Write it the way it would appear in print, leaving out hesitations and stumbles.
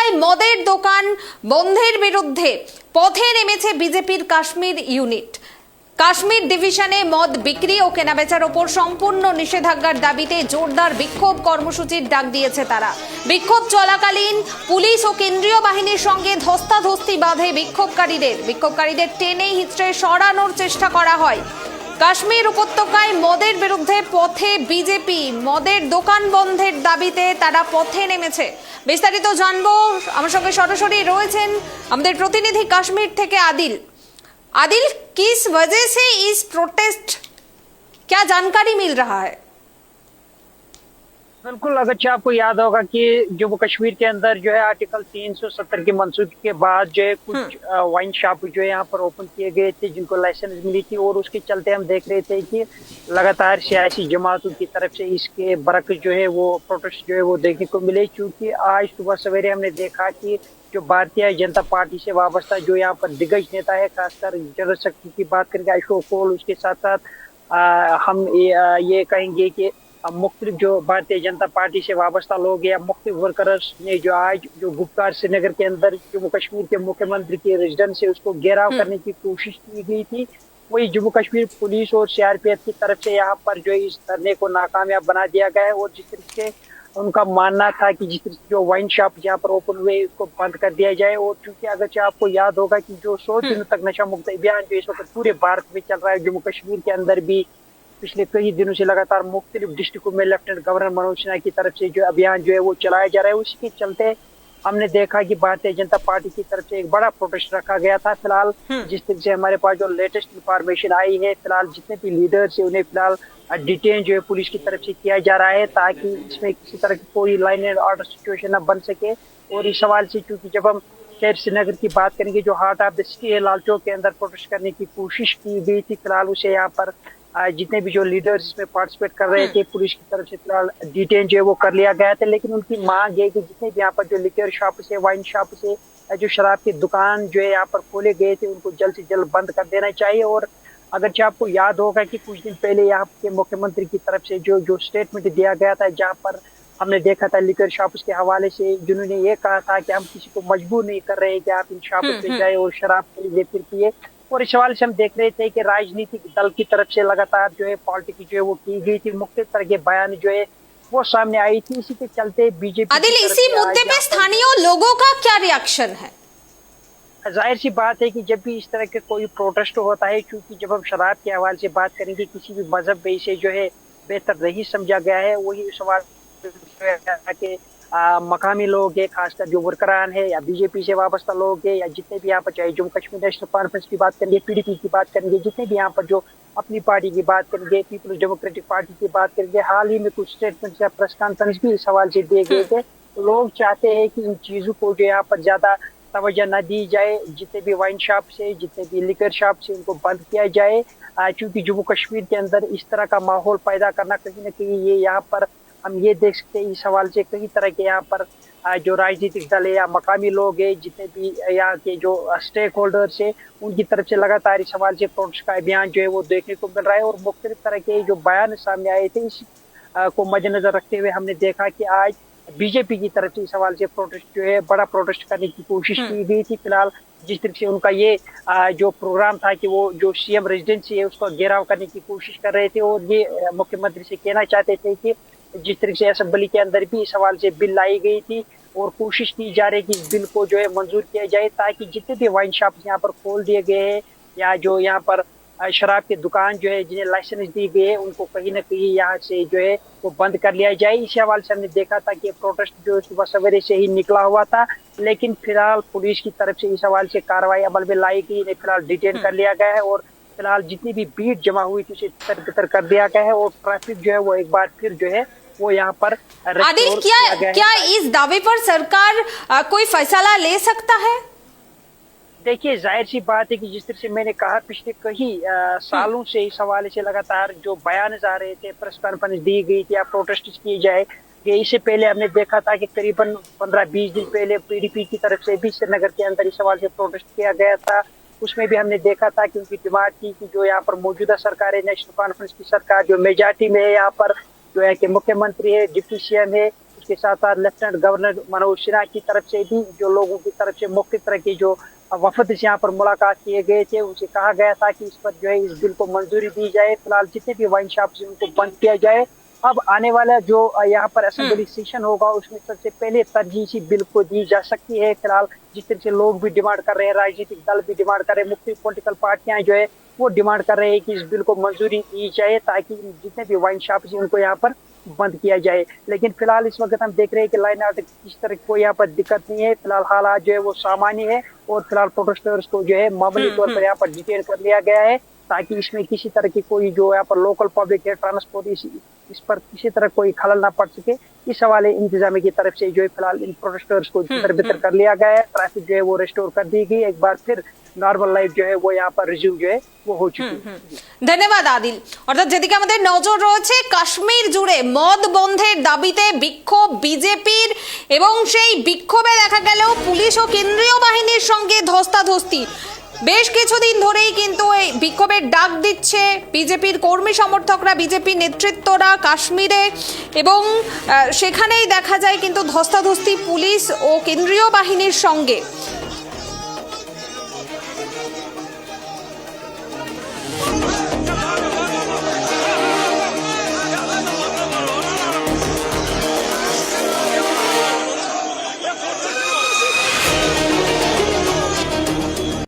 উপত্যকায় মদের দোকান বন্ধের বিরুদ্ধে পথে নেমেছে বিজেপির কাশ্মীর ইউনিট। কাশ্মীর ডিভিশনে মদ বিক্রি ও কেনাবেচার ওপর সম্পূর্ণ নিষেধাজ্ঞার দাবিতে জোরদার বিক্ষোভ কর্মসূচির ডাক দিয়েছে তারা। বিক্ষোভ চলাকালীন পুলিশ ও কেন্দ্রীয় বাহিনীর সঙ্গে ধস্তাধস্তি বাঁধে বিক্ষোভকারীদের টেনে হিচড়ে সরানোর চেষ্টা করা হয়। কাশ্মীর উপত্যকায় মদের বিরুদ্ধে পথে বিজেপি, মদের দোকান বন্ধের দাবিতে তারা পথে নেমেছে। বিস্তারিত জানবো, আমার সঙ্গে সরাসরি রয়েছেন আমাদের প্রতিনিধি কাশ্মীর থেকে आदिल। किस वजह से इस प्रोटेस्ट, क्या जानकारी मिल रहा है? बिल्कुल, अगर आपको याद होगा कि जम्मू कश्मीर के अंदर जो है आर्टिकल 370 की मंसूखी के बाद जो है कुछ वाइन शॉप जो है यहाँ पर ओपन किए गए थे जिनको लाइसेंस मिली थी, और उसके चलते हम देख रहे थे कि लगातार सियासी जमातों की तरफ से इसके बरक्स जो है वो प्रोटेस्ट जो है वो देखने को मिले। क्योंकि आज सुबह सवेरे हमने देखा कि जो भारतीय जनता पार्टी से वाबस्ता जो यहाँ पर दिग्गज नेता है, खासकर जनरल सेक्रेटरी की बात करेंगे अशोक कोल, उसके साथ साथ हम ये कहेंगे कि मुख्तलिफ जो भारतीय जनता पार्टी से वाबस्ता लोग या मुख्तलिफ वर्कर्स ने जो आज जो गुप्कार श्रीनगर के अंदर जम्मू कश्मीर के मुख्यमंत्री की रेजिडेंस है उसको घेराव करने की कोशिश की गई थी, वही जम्मू कश्मीर पुलिस और सीआरपीएफ की तरफ से यहाँ पर जो इस धरने को नाकामयाब बना दिया गया है। और जिस तरीके से उनका मानना था कि जिस तरीके जो वाइन शॉप यहाँ पर ओपन हुए उसको बंद कर दिया जाए। और चूंकि अगर आपको याद होगा कि जो 100 दिनों तक नशा मुक्त अभियान जो इस वक्त पूरे भारत में चल रहा है, जम्मू कश्मीर के अंदर भी पिछले कई दिनों से लगातार मुख्तलिफ डिस्ट्रिक्टों में लेफ्टिनेंट गवर्नर मनोज सिन्हा की तरफ से जो अभियान जो है वो चलाया जा रहा है, उसी के चलते हमने देखा कि भारतीय जनता पार्टी की तरफ से एक बड़ा प्रोटेस्ट रखा गया था। फिलहाल जिस तरह से हमारे पास जो लेटेस्ट इंफॉर्मेशन आई है, फिलहाल जितने भी लीडर्स है उन्हें फिलहाल डिटेन जो है पुलिस की तरफ से किया जा रहा है, ताकि इसमें किसी तरह की कोई लाइन एंड ऑर्डर सिचुएशन न बन सके। और इस सवाल से चूंकि जब हम खैर श्रीनगर की बात करेंगे, जो हार्ट ऑफ द सिटी है, लाल चौक के अंदर प्रोटेस्ट करने की कोशिश की गई थी, फिलहाल उसे यहाँ पर जितने भी जो लीडर्स इसमें पार्टिसिपेट कर रहे थे पुलिस की तरफ से फिलहाल डिटेन जो है वो कर लिया गया था। लेकिन उनकी मांग है कि जितने भी यहाँ पर जो लिकर शॉप से, वाइन शॉप से, जो शराब की दुकान जो है यहाँ पर खोले गए थे उनको जल्द से जल्द बंद कर देना चाहिए। और अगर आपको याद होगा कि कुछ दिन पहले यहाँ के मुख्यमंत्री की तरफ से जो स्टेटमेंट दिया गया था, जहाँ पर हमने देखा था लिकर शॉप्स के हवाले से जिन्होंने ये कहा था कि हम किसी को मजबूर नहीं कर रहे कि आप इन शॉप्स पे जाए और शराब खरीदे फिर पिए। और इस सवाल से हम देख रहे थे कि राजनीतिक दल की तरफ से लगातार जो है पॉलिटिक्स जो है वो की गई थी, मुख्तलिफ तरह के बयान जो है वो सामने आई थी। इसी के चलते बीजेपी आदिल, इसी मुद्दे पे स्थानीय लोगों का क्या रिएक्शन है? जाहिर सी बात है कि जब भी इस तरह के कोई प्रोटेस्ट होता है, क्योंकि जब हम शराब के हवाले से बात करेंगे, किसी भी मजहब में इसे जो है बेहतर नहीं समझा गया है, वही सवाल कि मकामी लोग है, खासकर जो वर्करान है या बीजेपी से वाबस्ता लोग है या जितने भी यहाँ पर, चाहे जम्मू कश्मीर नेशनल कॉन्फ्रेंस की बात करेंगे, पीडीपी की बात करेंगे, जितने भी यहाँ पर जो अपनी पार्टी की बात करेंगे, पीपल्स डेमोक्रेटिक पार्टी की बात करेंगे, हाल ही में कुछ स्टेटमेंट या प्रेस कॉन्फ्रेंस भी इस सवाल से दिए गए थे। लोग चाहते हैं कि इन चीजों को जो यहाँ पर ज्यादा तवज्जो न दी जाए, जितने भी वाइन शॉप से, जितने भी लिकर शॉप से उनको बंद किया जाए। चूंकि जम्मू कश्मीर के अंदर इस तरह का माहौल पैदा करना कहीं ना कहीं ये यहाँ पर हम ये देख सकते हैं, इस सवाल से कई तरह के यहाँ पर जो राजनीतिक दल है या मकामी लोग है, जितने भी यहाँ के जो स्टेक होल्डर्स है, उनकी तरफ से लगातार इस सवाल से प्रोटेस्ट का अभियान जो है वो देखने को मिल रहा है। और मुख्तलिफ तरह के जो बयान सामने आए थे, इस को मद्देनजर रखते हुए हमने देखा कि आज बीजेपी की तरफ से इस सवाल से प्रोटेस्ट जो है बड़ा प्रोटेस्ट करने की कोशिश की गई थी। फिलहाल जिस तरह से उनका ये जो प्रोग्राम था कि वो जो सीएम रेजिडेंसी है उसको घेराव करने की कोशिश कर रहे थे, और ये मुख्यमंत्री से कहना चाहते थे कि जिस तरह से असेंबली के अंदर भी इस सवाल से बिल लाई गई थी और कोशिश की जा रही है कि इस बिल को जो है मंजूर किया जाए, ताकि जितने भी वाइन शॉप यहाँ पर खोल दिए गए हैं या जो यहाँ पर शराब की दुकान जो है जिन्हें लाइसेंस दी गई है उनको कहीं ना कहीं यहाँ से जो है वो बंद कर लिया जाए। इसी हवाले से हमने देखा था कि प्रोटेस्ट जो सुबह सवेरे से ही निकला हुआ था, लेकिन फिलहाल पुलिस की तरफ से इस हवाले से कार्रवाई अमल में लाई गई, इन्हें फिलहाल डिटेन कर लिया गया है और फिलहाल जितनी भी भीड़ जमा हुई थी उसे तितर कर दिया गया है और ट्रैफिक जो है वो एक बार फिर जो है वो यहाँ पर आदिल, क्या इस दावे पर सरकार कोई फैसला ले सकता है? देखिए, जाहिर सी बात है कि जिस तरह से मैंने कहा, पिछले कई सालों से इस हवाले से लगातार जो बयान आ रहे थे, प्रेस कॉन्फ्रेंस दी गई थी या प्रोटेस्ट किए जाए, इससे पहले हमने देखा था कि करीबन 15-20 दिन पहले पीडीपी की तरफ से भी श्रीनगर के अंदर इस सवाल से प्रोटेस्ट किया गया था। उसमें भी हमने देखा था कि उनकी डिमांड थी कि जो यहाँ पर मौजूदा सरकार है, नेशनल कॉन्फ्रेंस की सरकार जो मेजॉरिटी में है, यहाँ पर जो है कि मुख्यमंत्री है, डिप्टी सीएम है, उसके साथ साथ लेफ्टिनेंट गवर्नर मनोज सिन्हा की तरफ से भी जो लोगों की तरफ से मुख्य तरह की जो वफद से यहाँ पर मुलाकात किए गए थे, उसे कहा गया था कि इस पर जो है इस बिल को मंजूरी दी जाए। फिलहाल जितने भी वाइन शॉप से उनको बंद किया जाए। अब आने वाला जो यहाँ पर असेंबली सेशन होगा उसमें सबसे पहले तरजीह इसी बिल को दी जा सकती है। फिलहाल जिस तरह से लोग भी डिमांड कर रहे हैं, राजनीतिक दल भी डिमांड कर रहे हैं, मुख्य पॉलिटिकल पार्टियां जो है वो डिमांड कर रहे हैं कि इस बिल को मंजूरी दी जाए ताकि जितने भी वाइन शॉप है उनको यहाँ पर बंद किया जाए। लेकिन फिलहाल इस वक्त हम देख रहे हैं कि लाइन आउट किस तरह कोई यहाँ पर दिक्कत नहीं है। फिलहाल हालात जो है वो सामान्य है और फिलहाल प्रोटेस्टर्स को जो है मामूली तौर पर यहाँ पर डिटेन कर लिया गया है ताकि इसमें किसी तरह की कोई जो यहाँ पर लोकल पब्लिक है ट्रांसपोर्ट इस पर किसी तरह कोई खलल ना पड़ सके। इस हवाले इंतजामिया की तरफ से जो है फिलहाल इन प्रोटेस्टर्स को तितर कर लिया गया है। ट्रैफिक जो है वो रिस्टोर कर दी गई। एक बार फिर নর্মাল লাইফ जो है वो यहाँ पर रिज्यूम जो है वो हो चुकी है। ধন্যবাদ আদিল। অর্থাৎ যেদিকে আমাদের নজর রয়েছে কাশ্মীর জুড়ে মদ বন্ধের দাবিতে বিক্ষোভ বিজেপির এবং সেই বিক্ষোভে দেখা গেল পুলিশ ও কেন্দ্রীয় বাহিনীর সঙ্গে ধস্তাধস্তি। বেশ কিছুদিন ধরেই কিন্তু এই বিক্ষোভের ডাক দিচ্ছে বিজেপির কর্মী সমর্থকরা, বিজেপি নেতৃত্বরা কাশ্মীরে, এবং সেখানেই দেখা যায় কিন্তু ধস্তাধস্তি পুলিশ ও কেন্দ্রীয় বাহিনীর সঙ্গে।